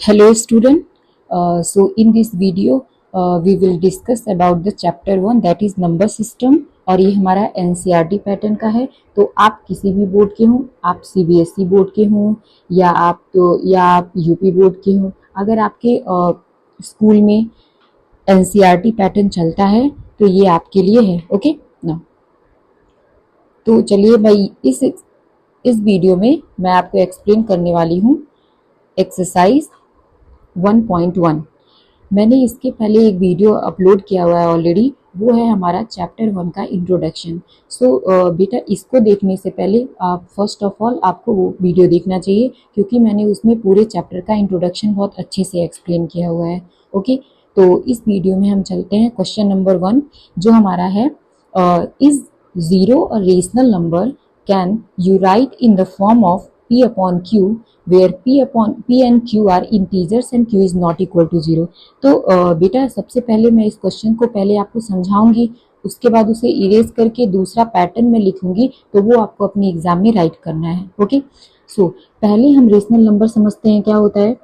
Hello student. So in this video we will discuss about the chapter 1 that is number system और ये हमारा NCERT pattern का है। तो आप किसी भी बोर्ड के हों, आप CBSE बोर्ड के हों या आप यूपी बोर्ड के हों, अगर आपके स्कूल में NCERT पैटर्न चलता है तो ये आपके लिए है। ओके ना, तो चलिए भाई इस वीडियो में मैं आपको एक्सप्लेन करने वाली हूँ एक्सरसाइज 1.1। मैंने इसके पहले एक वीडियो अपलोड किया हुआ है ऑलरेडी, वो है हमारा चैप्टर 1 का इंट्रोडक्शन। सो बेटा इसको देखने से पहले आप फर्स्ट ऑफ ऑल आपको वो वीडियो देखना चाहिए, क्योंकि मैंने उसमें पूरे चैप्टर का इंट्रोडक्शन बहुत अच्छे से एक्सप्लेन किया हुआ है। ओके, तो इस वीडियो में हम चलते हैं क्वेश्चन नंबर 1, जो हमारा है is zero a rational number, can you right in the form of p upon q where p and q are integers and q is not equal to 0। तो बेटा सबसे पहले मैं इस क्वेश्चन को पहले आपको समझाऊंगी, उसके बाद उसे इरेज करके दूसरा पैटर्न में लिखूंगी, तो वो आपको अपने एग्जाम में राइट करना है। ओके, सो पहले हम रेशनल नंबर समझते हैं क्या होता है।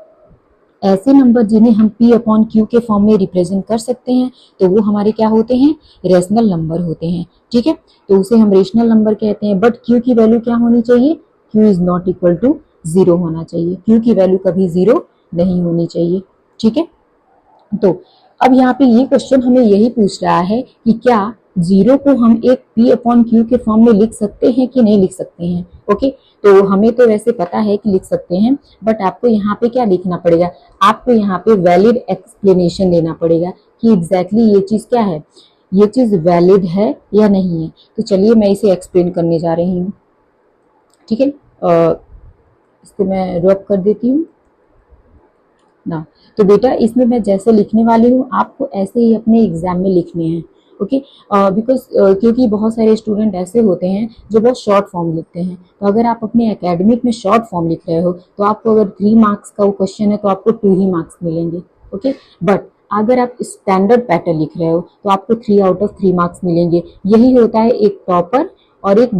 ऐसे नंबर जिन्हें हम p अपॉन q के फॉर्म में रिप्रेजेंट कर सकते हैं तो वो हमारे क्या होते हैं, रेशनल नंबर होते हैं। ठीक है, तो उसे हम रेशनल नंबर कहते हैं। बट q की वैल्यू क्या होनी चाहिए, q is not equal to 0 होना चाहिए। q की वैल्यू कभी 0 नहीं होनी चाहिए। ठीक है, तो अब यहाँ पे ये क्वेश्चन हमें यही पूछ रहा है कि क्या जीरो को हम एक p अपॉन क्यू के फॉर्म में लिख सकते हैं कि नहीं लिख सकते हैं। ओके, तो हमें तो वैसे पता है कि लिख सकते हैं, बट आपको यहाँ पे क्या लिखना पड़ेगा, आपको यहाँ पे वैलिड एक्सप्लेनेशन देना पड़ेगा कि एग्जैक्टली ये चीज क्या है, ये चीज वैलिड है या नहीं है। तो चलिए मैं इसे एक्सप्लेन करने जा रही हूँ। ठीक है, इसको मैं ड्रॉप कर देती हूँ ना। तो बेटा इसमें मैं जैसे लिखने वाली हूँ आपको ऐसे ही अपने एग्जाम में लिखने हैं। ओके, बिकॉज क्योंकि बहुत सारे स्टूडेंट ऐसे होते हैं जो बहुत शॉर्ट फॉर्म लिखते हैं। तो अगर आप अपने एकेडमिक में शॉर्ट फॉर्म लिख रहे हो तो आपको अगर 3 मार्क्स का वो क्वेश्चन है तो आपको 2 ही मार्क्स मिलेंगे। ओके, बट अगर आप स्टैंडर्ड पैटर्न लिख रहे हो तो आपको 3 आउट ऑफ 3 मार्क्स मिलेंगे। यही होता है एक टॉपर और एक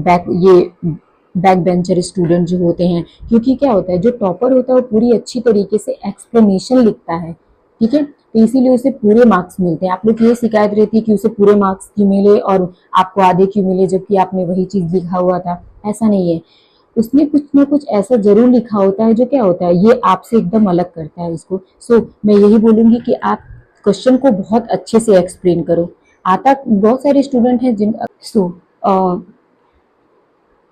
बैक बेंचर स्टूडेंट जो होते हैं। क्योंकि क्या होता है, जो टॉपर होता है वो पूरी अच्छी तरीके से एक्सप्लेनेशन लिखता है। ठीक है, तो इसीलिए उसे पूरे मार्क्स मिलते हैं। आप लोग ये शिकायत रहती है कि उसे पूरे मार्क्स क्यों मिले और आपको आधे क्यों मिले, जबकि आपने वही चीज लिखा हुआ था। ऐसा नहीं है, उसने कुछ ना कुछ ऐसा जरूर लिखा होता है जो क्या होता है, ये आपसे एकदम अलग करता है इसको। सो मैं यही बोलूंगी कि आप क्वेश्चन को बहुत अच्छे से एक्सप्लेन करो। आता बहुत सारे स्टूडेंट हैं जिन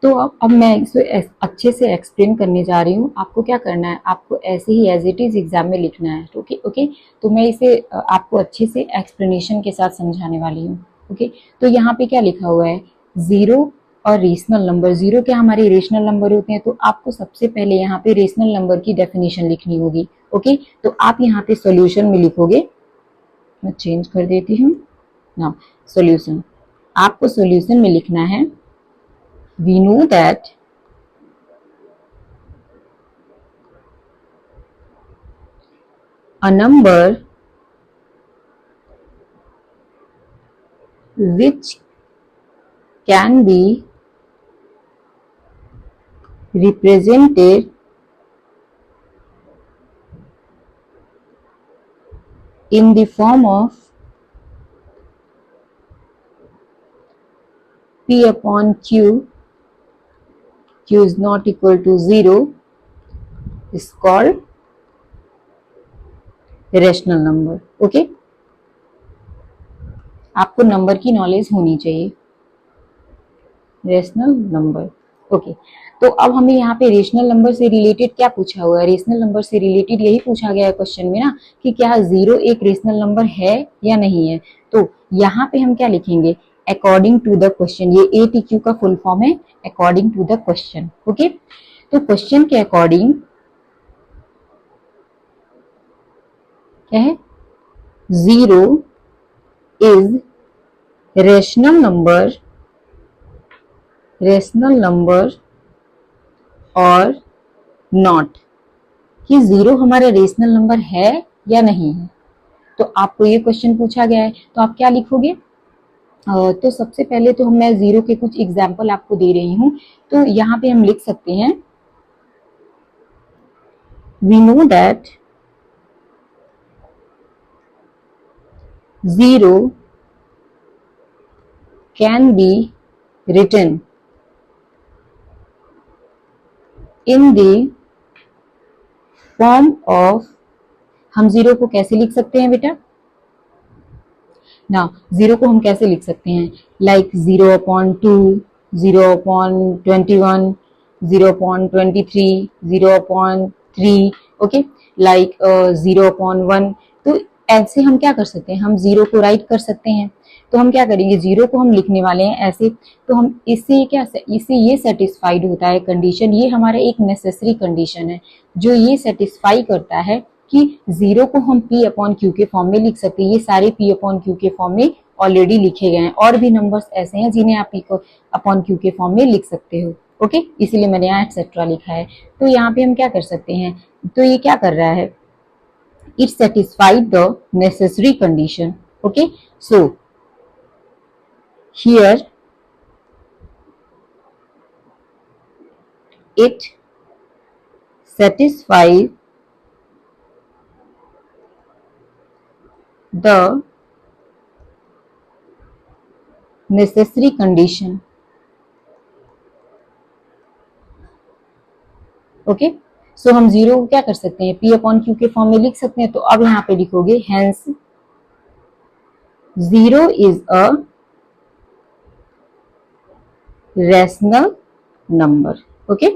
तो अब मैं इसे अच्छे से एक्सप्लेन करने जा रही हूँ। आपको क्या करना है, आपको ऐसे ही एज इट इज एग्जाम में लिखना है। ओके ओके, तो मैं इसे आपको अच्छे से एक्सप्लेनेशन के साथ समझाने वाली हूँ। ओके, तो यहाँ पे क्या लिखा हुआ है, जीरो और रेशनल नंबर। जीरो क्या हमारे रेशनल नंबर होते हैं, तो आपको सबसे पहले यहाँ पे रेशनल नंबर की डेफिनेशन लिखनी होगी। ओके, तो आप यहाँ पे सॉल्यूशन में लिखोगे, मैं चेंज कर देती हूँ ना। सॉल्यूशन, आपको सॉल्यूशन में लिखना है, we know that a number which can be represented in the form of p upon q, q is not equal to 0, is called rational number. Okay, आपको नंबर की नॉलेज होनी चाहिए, रेशनल नंबर। ओके, तो अब हमें यहाँ पे rational number से रिलेटेड क्या पूछा हुआ है, रेशनल नंबर से रिलेटेड यही पूछा गया है क्वेश्चन में ना, कि क्या जीरो एक रेशनल नंबर है या नहीं है। तो यहाँ पे हम क्या लिखेंगे, अकॉर्डिंग टू द क्वेश्चन। ये ATQ का फुल फॉर्म है, according to the question. Okay, तो क्वेश्चन के अकॉर्डिंग क्या है, जीरो इज रेशनल नंबर और नॉट, कि जीरो हमारा रेशनल नंबर है या नहीं है। तो आपको ये क्वेश्चन पूछा गया है, तो आप क्या लिखोगे। तो सबसे पहले तो मैं जीरो के कुछ एग्जाम्पल आपको दे रही हूँ। तो यहाँ पे हम लिख सकते हैं, we know that 0 can be written in the form of, हम 0 को कैसे लिख सकते हैं बेटा ना, 0 को हम कैसे लिख सकते हैं, लाइक 0/2, 0/21, 0/23, 0/3, ओके, लाइक 0/1। तो ऐसे हम क्या कर सकते हैं, हम 0 को राइट कर सकते हैं। तो हम क्या करेंगे, 0 को हम लिखने वाले हैं ऐसे, तो हम इससे क्या, इससे ये सेटिस्फाइड होता है कंडीशन, ये हमारा एक नेसेसरी कंडीशन है जो ये सेटिस्फाई करता है कि 0 को हम P/Q के फॉर्म में लिख सकते हैं। ये सारे P/Q के फॉर्म में ऑलरेडी लिखे गए हैं, और भी नंबर्स ऐसे हैं जिन्हें आप P/Q के फॉर्म में लिख सकते हो, ओके, इसीलिए मैंने यहाँ एटसेट्रा लिखा है। तो यहाँ पे हम क्या कर सकते हैं, तो ये क्या कर रहा है, it satisfied the necessary condition, okay, so here it satisfies the necessary condition, okay. So हम 0 को क्या कर सकते हैं, P/Q के फॉर्म में लिख सकते हैं। तो अब यहाँ पे लिखोगे hence 0 is a rational number, okay.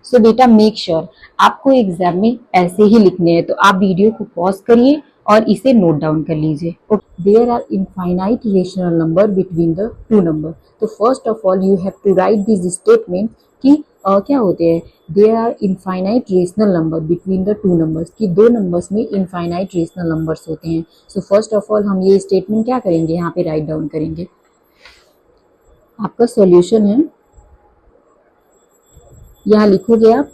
So बेटा मेक श्योर आपको एग्जाम में ऐसे ही लिखने हैं, तो आप वीडियो को पॉज करिए और इसे नोट डाउन कर लीजिए। There are infinite rational number between the two number. तो first of all you have to write this statement कि क्या होते हैं, there are infinite rational number between the two numbers, कि दो नंबर्स में इनफाइनाइट रेशनल नंबर्स होते हैं। सो फर्स्ट ऑफ ऑल हम ये स्टेटमेंट क्या करेंगे, यहाँ पे राइट डाउन करेंगे। आपका सॉल्यूशन है, यहाँ लिखोगे आप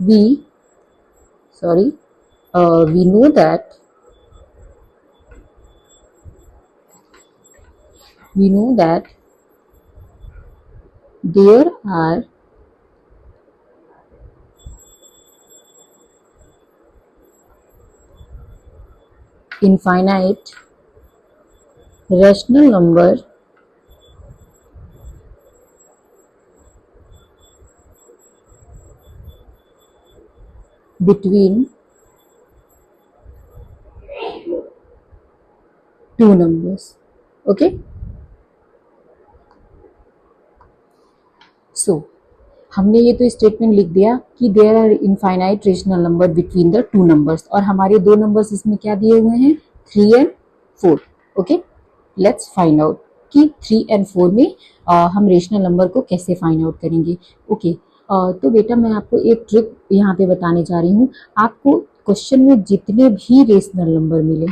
we know that there are infinite rational number between two numbers, okay। सो हमने ये तो स्टेटमेंट लिख दिया कि there are infinite rational number between the two numbers, और हमारे दो नंबर्स इसमें क्या दिए हुए हैं, 3 and 4, okay. Let's find out कि 3 and 4 में हम रेशनल नंबर को कैसे फाइंड आउट करेंगे, ओके। तो बेटा मैं आपको एक ट्रिक यहाँ पे बताने जा रही हूँ। आपको क्वेश्चन में जितने भी रेशनल नंबर मिले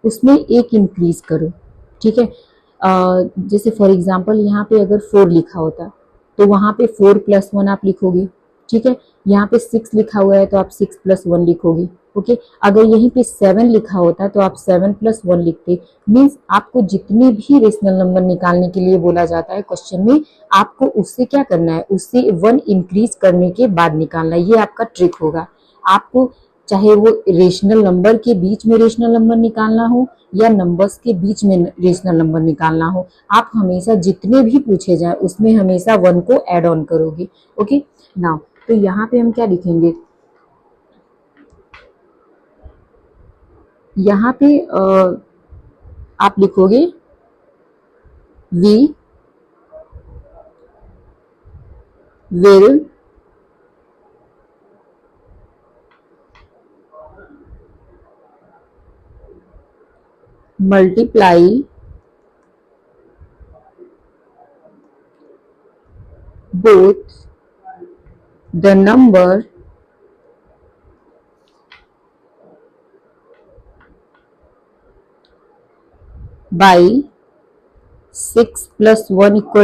उसमें एक इंक्रीज करो, ठीक है। जैसे फॉर एग्जांपल यहाँ पे अगर 4 लिखा होता तो वहाँ पे 4+1 आप लिखोगे, ठीक है। यहाँ पे 6 लिखा हुआ है तो आप 6+1 लिखोगे, ओके। अगर यहीं पे 7 लिखा होता तो आप 7+1 लिखते। मीन्स आपको जितने भी रेशनल नंबर निकालने के लिए बोला जाता है क्वेश्चन में, आपको उससे क्या करना है, उससे 1 इंक्रीज करने के बाद निकालना है। ये आपका ट्रिक होगा। आपको चाहे वो रेशनल नंबर के बीच में रेशनल नंबर निकालना हो या नंबर्स के बीच में रेशनल नंबर निकालना हो, आप हमेशा जितने भी पूछे जाए उसमें हमेशा 1 को ऐड ऑन करोगे, ओके। नाउ तो यहाँ पे हम क्या लिखेंगे, यहाँ पे आप लिखोगे we will multiply both the number by 6 + 1 =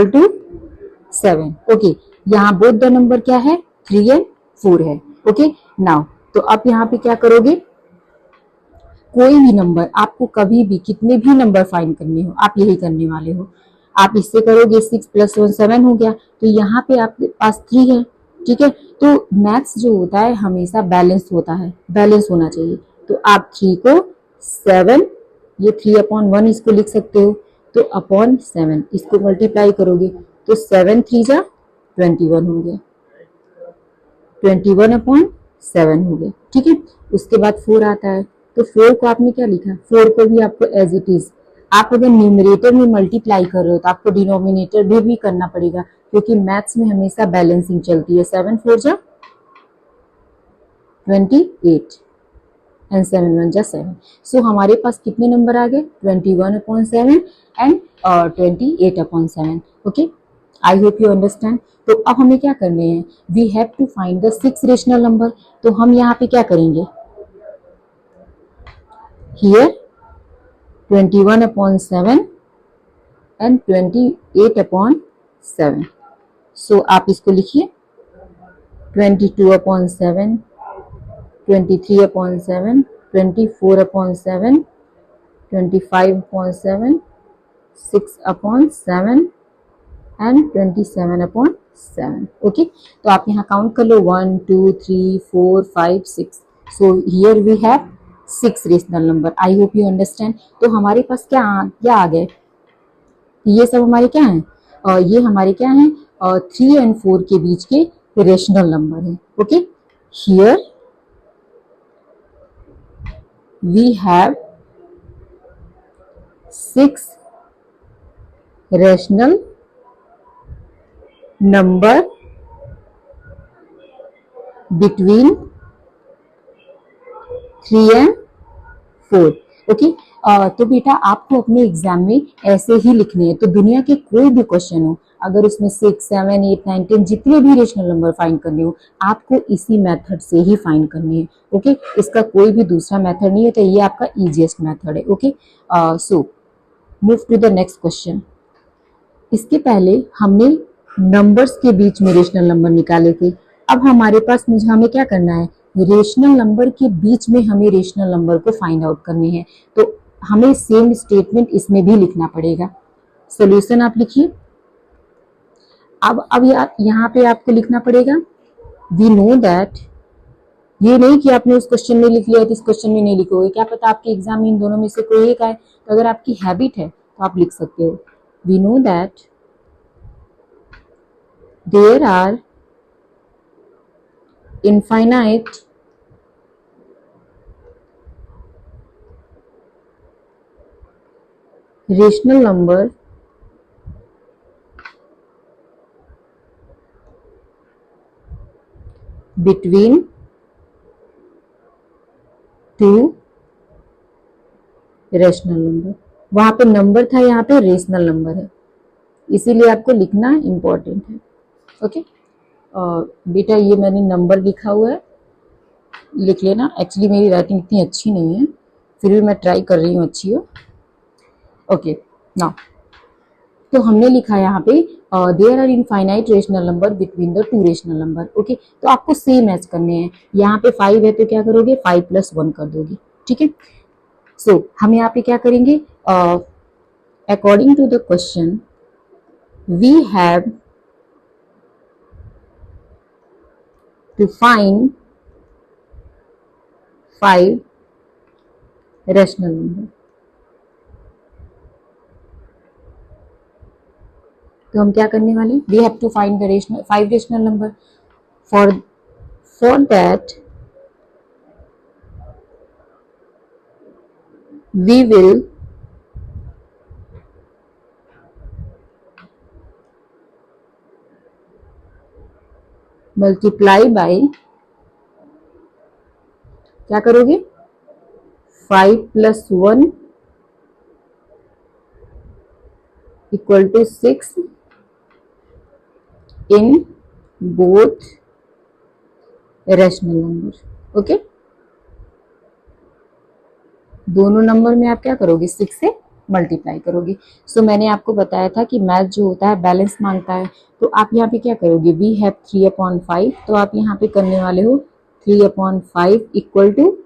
7, okay. यहाँ बोथ द नंबर क्या है, 3 and 4 है, ओके। नाउ तो अब यहाँ पे क्या करोगे, कोई भी नंबर आपको कभी भी कितने भी नंबर फाइंड करने हो आप यही करने वाले हो। आप इससे करोगे 6 + 1 7 हो गया, तो यहाँ पे आपके पास 3 है, ठीक है। तो मैथ्स जो होता है हमेशा बैलेंस होता है, बैलेंस होना चाहिए। तो आप 3 को 7, ये 3/1 इसको लिख सकते हो, तो अपॉन 7 इसको मल्टीप्लाई करोगे तो 7 3 जा 21 हो गया, 21/7 हो गया। ठीक है, उसके बाद 4 आता है, तो 4 को आपने क्या लिखा, 4 को भी आपको एज इट इज, आप अगर न्यूमरेटर में मल्टीप्लाई कर रहे हो तो आपको डिनोमिनेटर भी करना पड़ेगा, क्योंकि मैथ्स में हमेशा बैलेंसिंग चलती है। 7 4 जा 28 एंड 7 1 जा 7। सो हमारे पास कितने नंबर आ गए, 21/7 and 28/7। Okay, I hope you understand. तो अब हमें क्या करने हैं, we have to find the 6 rational number. तो हम यहाँ पे क्या करेंगे, हियर 21/7 एंड 28/7। सो आप इसको लिखिए 22/7, 23/7, 24/7, 25/7, 6/7 एंड 27/7। ओके, तो आप यहाँ काउंट कर लो 1 2 3 4 5 6। So here we have 6 rational number. I hope you understand. तो हमारे पास क्या आ गए, ये सब हमारे क्या हैं, ये हमारे क्या हैं, 3 एंड 4 के बीच के रेशनल नंबर है। Okay, here we have 6 rational number between 3 and 4। Okay, तो बेटा आपको अपने एग्जाम में ऐसे ही लिखने हैं। तो दुनिया के कोई भी क्वेश्चन हो, अगर उसमें 6 7 8 9 10 जितने भी रेशनल नंबर फाइंड करने हो, आपको इसी मेथड से ही फाइंड करने हैं। ओके, इसका कोई भी दूसरा मेथड नहीं है, तो ये आपका इजीएस्ट मेथड है। Okay, so move to the next question. इसके पहले हमने नंबर्स के बीच में रेशनल नंबर निकाले थे। अब हमारे पास हमें क्या करना है, रेशनल नंबर के बीच में हमें रेशनल नंबर को फाइंड आउट करने हैं। तो हमें सेम स्टेटमेंट इसमें भी लिखना पड़ेगा। सॉल्यूशन आप लिखिए। अब यहाँ पे आपको लिखना पड़ेगा, वी नो दैट, ये नहीं कि आपने उस क्वेश्चन में लिख लिया तो इस क्वेश्चन में नहीं लिखोगे, क्या पता आपके एग्जाम में इन दोनों में से कोई एक आए। तो अगर आपकी हैबिट है तो आप लिख सकते हो, we know that there are infinite rational number between two rational number. वहां पे नंबर था, यहाँ पे रेशनल नंबर है, इसीलिए आपको लिखना इंपॉर्टेंट है। ओके, बेटा ये मैंने नंबर लिखा हुआ है, लिख लेना। एक्चुअली मेरी राइटिंग इतनी अच्छी नहीं है, फिर भी मैं ट्राई कर रही हूँ अच्छी हो। ओके, नाउ तो हमने लिखा यहाँ पे there are infinite rational number between the two rational number. Okay, तो आपको सेम मैच करने हैं। यहाँ पे 5 है तो क्या करोगे, 5 + 1 कर दोगे। ठीक है, सो हम यहाँ पे क्या करेंगे, according to the question we have to find 5 rational number. तो हम क्या करने वाले, we have to find the 5 rational number. For that we will multiply by, क्या करोगे, 5 + 1 = 6 in both rational number. Okay, दोनों नंबर में आप क्या करोगे, 6 से मल्टीप्लाई करोगे। सो मैंने आपको बताया था कि मैथ जो होता है बैलेंस मांगता है। तो आप यहाँ पे क्या करोगे, वी हैव 3/5, तो आप यहाँ पे करने वाले हो 3/5 equal to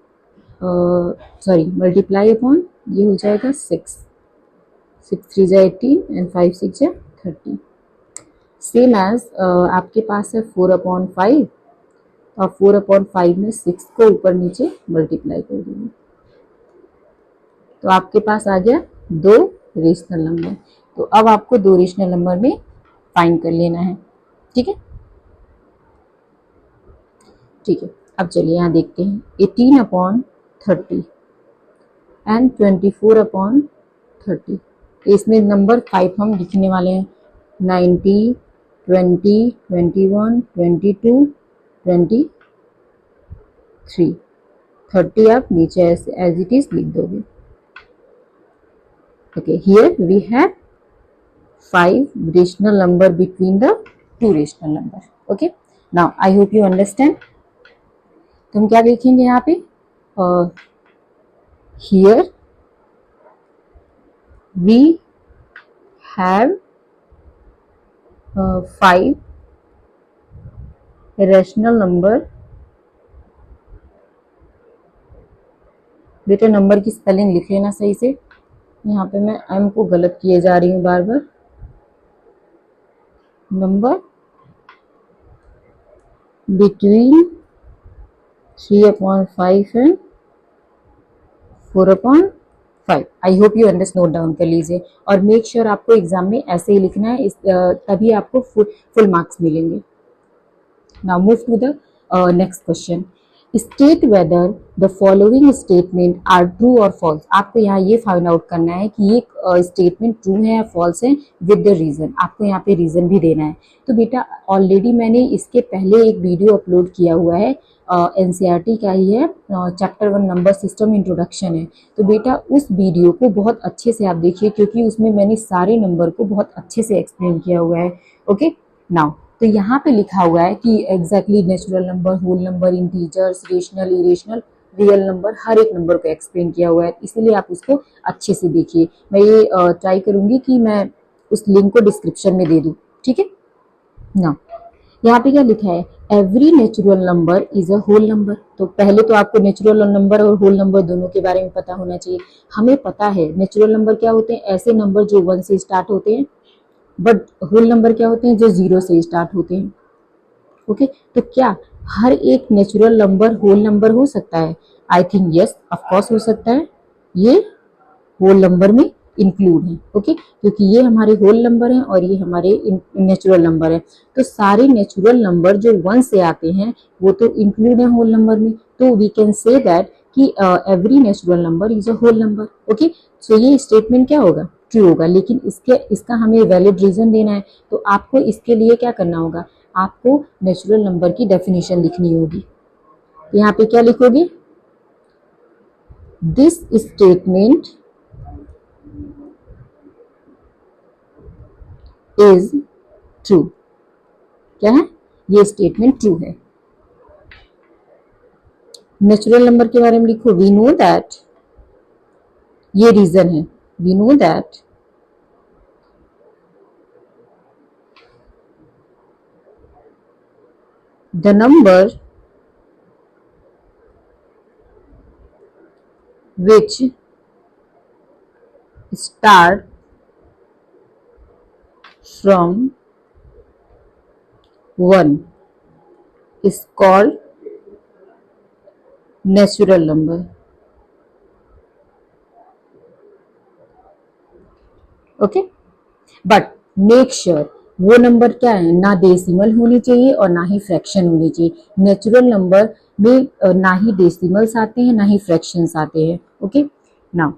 sorry multiply upon, ये हो जाएगा 6 3 × 18 एंड 5 6 × 30। सेम एज आपके पास है 4/5, और 4/5 में 6 को ऊपर नीचे मल्टीप्लाई कर देंगे। तो आपके पास आ गया 2 रेशनल नंबर। तो अब आपको 2 रेशनल नंबर में फाइंड कर लेना है। ठीक है, ठीक है। अब चलिए यहाँ देखते हैं 18/30 एंड 24/30। इसमें नंबर 5 हम लिखने वाले हैं 90, 20, 21, 22, 23। 30 आप नीचे एज इट इज लिख दोगे। Okay, here we have 5 rational number between the 2 rational number. Okay, now I hope you understand. तो हम क्या देखेंगे यहाँ पे, here we have 5 rational number। बेटा नंबर की स्पेलिंग लिख लेना सही से, यहाँ पे मैं एम को गलत किए जा रही हूँ बार बार। Number between 3/5 and 4/5। I hope you understand, note down कर लीजिए और मेक श्योर आपको एग्जाम में ऐसे ही लिखना है, तभी आपको फुल मार्क्स मिलेंगे। Now move to the next question. State whether the following statement are true और फॉल्स। आपको यहाँ ये फाइंड आउट करना है कि ये स्टेटमेंट ट्रू है या फॉल्स है विद द रीजन। आपको यहाँ पे रीजन भी देना है। तो बेटा ऑलरेडी मैंने इसके पहले एक वीडियो अपलोड किया हुआ है, एनसीईआरटी का ही है, चैप्टर 1 नंबर सिस्टम इंट्रोडक्शन है। तो बेटा उस वीडियो को बहुत अच्छे से आप देखिए, क्योंकि उसमें मैंने सारे नंबर को बहुत अच्छे से एक्सप्लेन किया हुआ है। ओके, नाउ तो यहाँ पे लिखा हुआ है कि exactly natural number, whole number, integers, rational, irrational, real number, हर एक नंबर को एक्सप्लेन किया हुआ है, इसलिए आप उसको अच्छे से देखिए। मैं ये ट्राई करूंगी कि मैं उस लिंक को डिस्क्रिप्शन में दे दूं। ठीक है ना, यहाँ पे क्या लिखा है, every natural number is a whole number. तो पहले तो आपको नेचुरल नंबर और होल नंबर दोनों के बारे में पता होना चाहिए। हमें पता है नेचुरल नंबर क्या होते हैं, ऐसे नंबर जो 1 से स्टार्ट होते हैं, बट होल नंबर क्या होते हैं, जो 0 से स्टार्ट होते हैं। ओके, तो क्या हर एक नेचुरल नंबर होल नंबर हो सकता है? I think yes, of course हो सकता है, ये होल नंबर में इंक्लूड है। ओके, क्योंकि ये हमारे होल नंबर हैं और ये हमारे नेचुरल नंबर है। तो सारे नेचुरल नंबर जो 1 से आते हैं वो तो इंक्लूड है होल नंबर में। तो वी कैन से दैट कि every natural number is a whole number. Okay, so ये स्टेटमेंट क्या होगा, ट्रू होगा। लेकिन इसका हमें वैलिड रीजन देना है, तो आपको इसके लिए क्या करना होगा, आपको नेचुरल नंबर की डेफिनेशन लिखनी होगी। तो यहाँ पे क्या लिखोगे, दिस स्टेटमेंट इज ट्रू। क्या है, ये स्टेटमेंट ट्रू है। नेचुरल नंबर के बारे में लिखो, वी नो दैट, ये रीजन है, we know that the number which start from 1 is called natural number. Okay, but make sure वो नंबर क्या है, ना डेसिमल होनी चाहिए और ना ही फ्रैक्शन होनी चाहिए। नेचुरल नंबर में ना ही डेसिमल्स आते हैं ना ही फ्रैक्शंस आते हैं। ओके, नाउ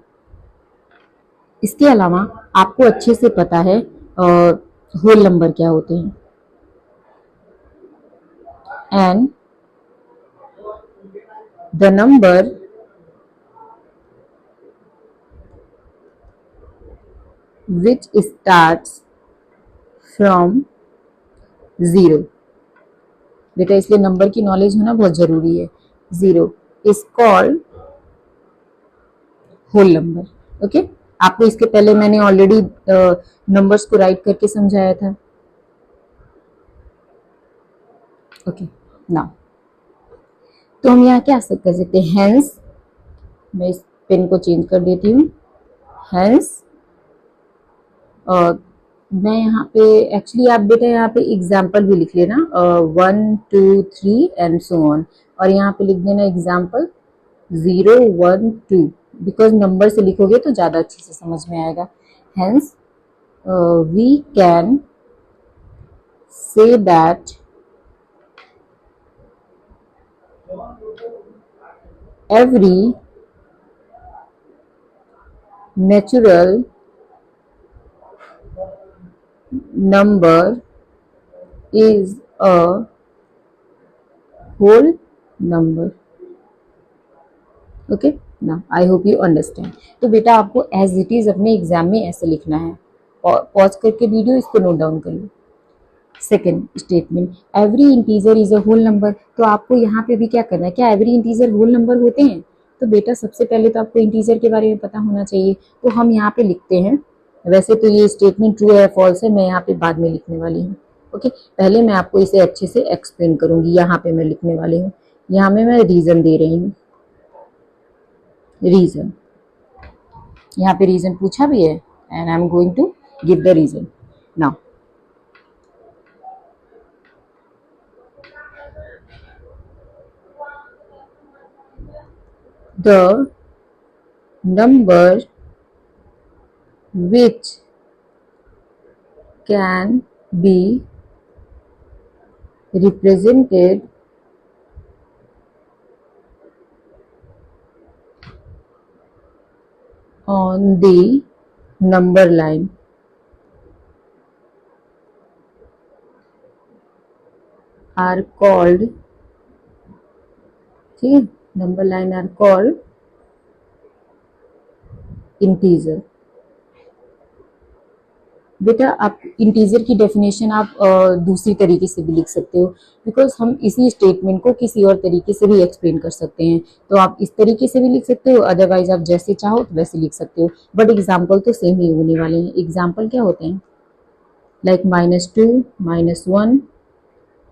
इसके अलावा आपको अच्छे से पता है होल नंबर क्या होते हैं, and the number which starts from 0। बेटा इसलिए नंबर की नॉलेज होना बहुत जरूरी है। 0 is called whole number. Okay, आपको इसके पहले मैंने ऑलरेडी नंबर्स को राइट करके समझाया था। ओके, नाउ तो हम यहाँ क्या कर सकते हैं, हेंस, मैं इस पेन को चेंज कर देती हूँ, हेंस मैं यहाँ पे एक्चुअली आप बेटा यहाँ पे एग्जाम्पल भी लिख लेना, 1 2 3 एंड सो ऑन, और यहाँ पे लिख देना एग्जाम्पल 0 1 2। बिकॉज नंबर से लिखोगे तो ज़्यादा अच्छे से समझ में आएगा। Hence we can say that every natural number is a whole number. Okay ना, आई होप यू अंडरस्टैंड। तो बेटा आपको एज इट इज अपने एग्जाम में ऐसे लिखना है। पॉज करके वीडियो इसको नोट डाउन कर लो। Second statement, every integer is a whole number. तो आपको यहाँ पे भी क्या करना है, क्या एवरी इंटीजर होल नंबर होते हैं? तो बेटा सबसे पहले तो आपको इंटीजर के बारे में पता होना चाहिए। तो हम यहाँ पे लिखते हैं, वैसे तो ये स्टेटमेंट ट्रू है फॉल्स है, मैं यहाँ पे बाद में लिखने वाली हूँ। ओके, पहले मैं आपको इसे अच्छे से एक्सप्लेन करूंगी। यहाँ पे मैं लिखने वाली हूँ, यहाँ में मैं रीजन दे रही हूँ। रीजन, यहाँ पे रीजन पूछा भी है and I am going to give the reason now. The number which can be represented on the number line are called, ठीक है, number line are called integer. बेटा आप इंटीजर की डेफिनेशन आप दूसरी तरीके से भी लिख सकते हो, बिकॉज हम इसी स्टेटमेंट को किसी और तरीके से भी एक्सप्लेन कर सकते हैं। तो आप इस तरीके से भी लिख सकते हो, अदरवाइज आप जैसे चाहो तो वैसे लिख सकते हो, बट एग्जाम्पल तो सेम ही होने वाले हैं। एग्जाम्पल क्या होते हैं, लाइक -2, -1,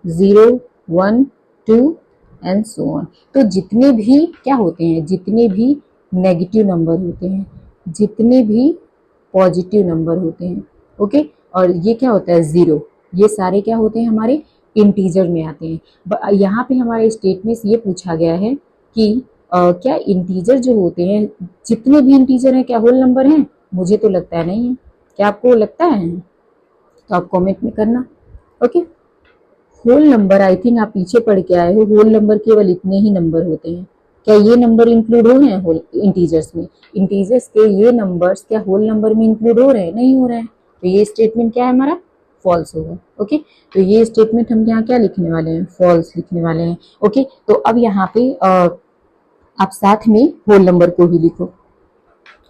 0, 1, 2 एंड सो ऑन। तो जितने भी क्या होते हैं, जितने भी नेगेटिव नंबर होते हैं, जितने भी पॉजिटिव नंबर होते हैं, ओके, और ये क्या होता है जीरो, ये सारे क्या होते हैं हमारे इंटीजर में आते हैं। यहाँ पे हमारे स्टेटमेंट ये पूछा गया है कि क्या इंटीजर जो होते हैं, जितने भी इंटीजर हैं क्या होल नंबर हैं? मुझे तो लगता है नहीं है। क्या आपको लगता है? तो आप कमेंट में करना। Okay, whole number, I think आप पीछे पढ़ के आए हो, होल नंबर केवल इतने ही नंबर होते हैं। क्या ये नंबर इंक्लूड हो रहे हैं होल इंटीजर्स में? इंटीजर्स के ये नंबर्स क्या होल नंबर में इंक्लूड हो रहे हैं? नहीं हो रहे हैं। तो ये स्टेटमेंट क्या है हमारा? फॉल्स होगा। ओके, तो ये स्टेटमेंट हम यहाँ क्या लिखने वाले हैं? फॉल्स लिखने वाले हैं। ओके, तो अब यहाँ पे आप साथ में होल नंबर को भी लिखो,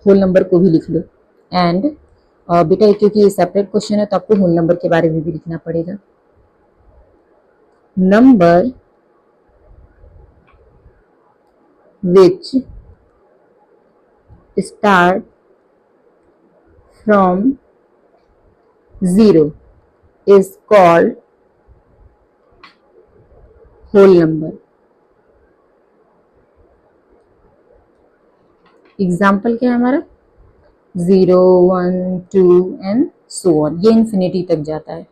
होल नंबर को भी लिख लो। एंड बेटा क्योंकि ये सेपरेट क्वेश्चन है तो आपको होल नंबर के बारे में भी लिखना पड़ेगा। Number which start from 0 is called whole number. Example क्या है हमारा? 0, 1, 2 एंड सो ऑन। ये इन्फिनिटी तक जाता है।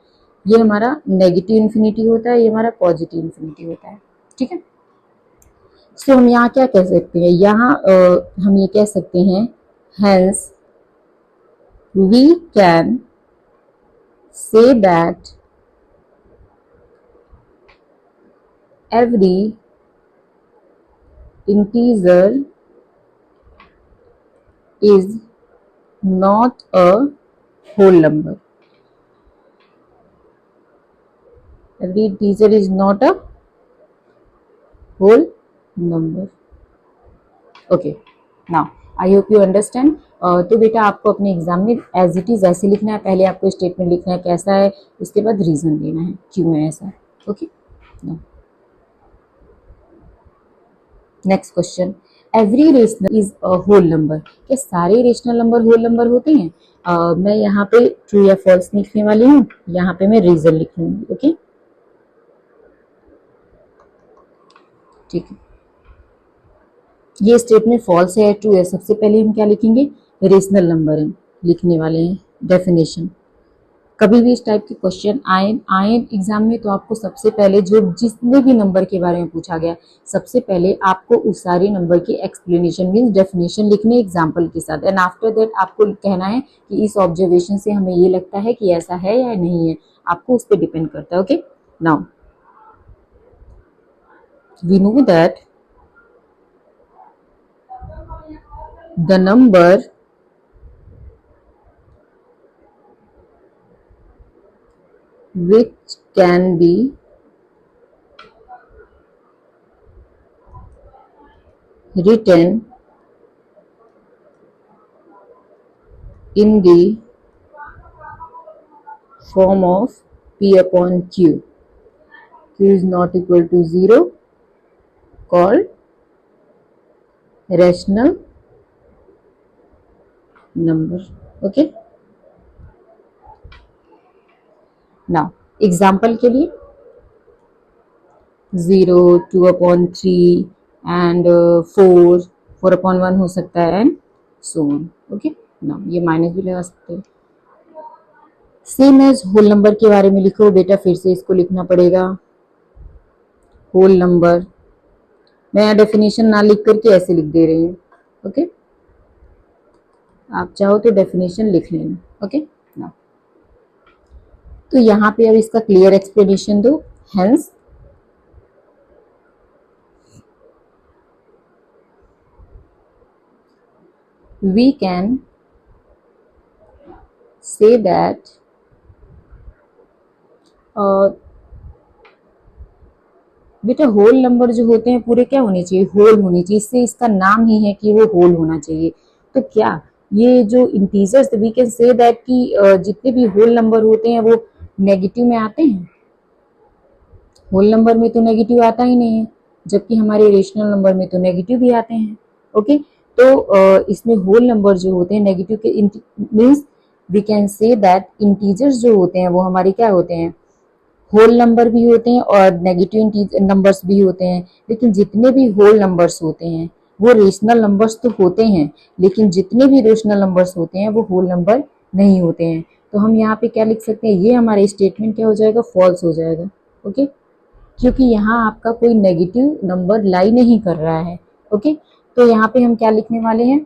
ये हमारा नेगेटिव इन्फिनिटी होता है, ये हमारा पॉजिटिव इन्फिनिटी होता है। ठीक है, सो हम यहाँ क्या कह सकते हैं? यहाँ हम ये कह सकते हैं, hence we can say that every integer is not a whole number. Every integer is not a whole number. Okay, now I hope you understand. तो बेटा आपको अपने एग्जाम में एज इट इज ऐसे लिखना है। पहले आपको स्टेटमेंट लिखना है कैसा है, उसके बाद रीजन देना है क्यों है ऐसा। Okay, next question, every rational is a whole number. क्या सारे रेशनल नंबर होल नंबर होते हैं? मैं यहाँ पे ट्रू या फॉल्स लिखने वाली हूँ, यहाँ पे मैं रीजन लिख लूंगी। ओके, ठीक है, ये स्टेटमेंट फॉल्स है ट्रू है, सबसे पहले हम क्या लिखेंगे? रेशनल नंबर लिखने वाले हैं। डेफिनेशन, कभी भी इस टाइप के क्वेश्चन आए एग्जाम में तो आपको सबसे पहले जो जितने भी नंबर के बारे में पूछा गया, सबसे पहले आपको उस सारे नंबर की एक्सप्लेनेशन मीन्स डेफिनेशन लिखनी एग्जाम्पल के साथ, एंड आफ्टर दैट आपको कहना है कि इस ऑब्जर्वेशन से हमें ये लगता है कि ऐसा है या नहीं है, आपको उस पर डिपेंड करता है। Okay, now we know that the number which can be written in the form of P upon Q. Q is not equal to 0, called rational number. Okay. Now example के लिए 0, 2 upon 3 and 4, 4 upon 1 हो सकता है and so on. Okay. Now ये minus भी लगा सकते हैं। सेम एज होल नंबर के बारे में लिखो बेटा, फिर से इसको लिखना पड़ेगा होल नंबर। मैं यहाँ डेफिनेशन ना लिख करके ऐसे लिख दे रही हूँ। ओके, आप चाहो तो डेफिनेशन लिख लेना। ओके, ना तो यहाँ पे अब इसका क्लियर एक्सप्लेनेशन दो। Hence we can say that बेटा होल नंबर जो होते हैं पूरे क्या होने चाहिए, होल होने चाहिए, इससे इसका नाम ही है कि वो होल होना चाहिए। तो क्या ये जो integers we can say that कि जितने भी होल नंबर होते हैं वो नेगेटिव में आते हैं? होल नंबर में तो नेगेटिव आता ही नहीं है, जबकि हमारे रेशनल नंबर में तो नेगेटिव भी आते हैं। ओके, तो इसमें होल नंबर जो होते हैं नेगेटिव के means we can say that integers जो होते हैं वो हमारे क्या होते हैं, होल नंबर भी होते हैं और नेगेटिव नंबर्स भी होते हैं। लेकिन जितने भी होल नंबर्स होते हैं वो रेशनल नंबर्स तो होते हैं, लेकिन जितने भी रेशनल नंबर्स होते हैं वो होल नंबर नहीं होते हैं। तो हम यहाँ पे क्या लिख सकते हैं, ये हमारा स्टेटमेंट क्या हो जाएगा, फॉल्स हो जाएगा। ओके, क्योंकि यहाँ आपका कोई नेगेटिव नंबर लाई नहीं कर रहा है। ओके, तो यहाँ पे हम क्या लिखने वाले हैं,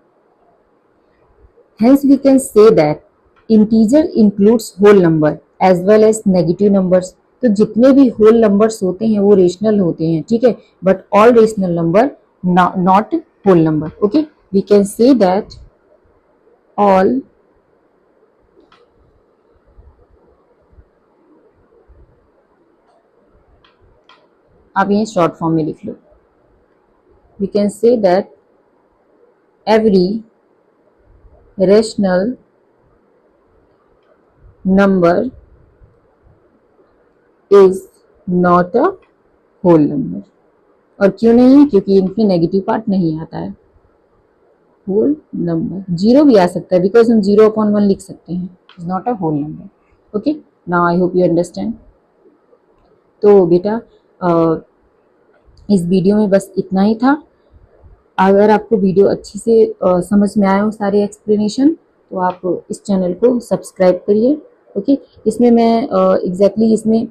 hence we can say that integer includes whole number as well as negative numbers। तो जितने भी होल नंबर्स होते हैं वो रेशनल होते हैं, ठीक है, but all rational number not whole number. Okay, we can say that all आप ये शॉर्ट फॉर्म में लिख लो, we can say that every rational number is not a whole number. और क्यों नहीं है, क्योंकि इनमें नेगेटिव पार्ट नहीं आता है। होल नंबर जीरो भी आ सकता है, बिकॉज हम 0/1 लिख सकते हैं, is not a whole number. Okay, now I hope you understand. तो बेटा इस वीडियो में बस इतना ही था। अगर आपको वीडियो अच्छी से समझ में आया हो सारे एक्सप्लेनेशन, तो आप इस चैनल को सब्सक्राइब करिए। ओके, इसमें मैं एग्जैक्टली इसमें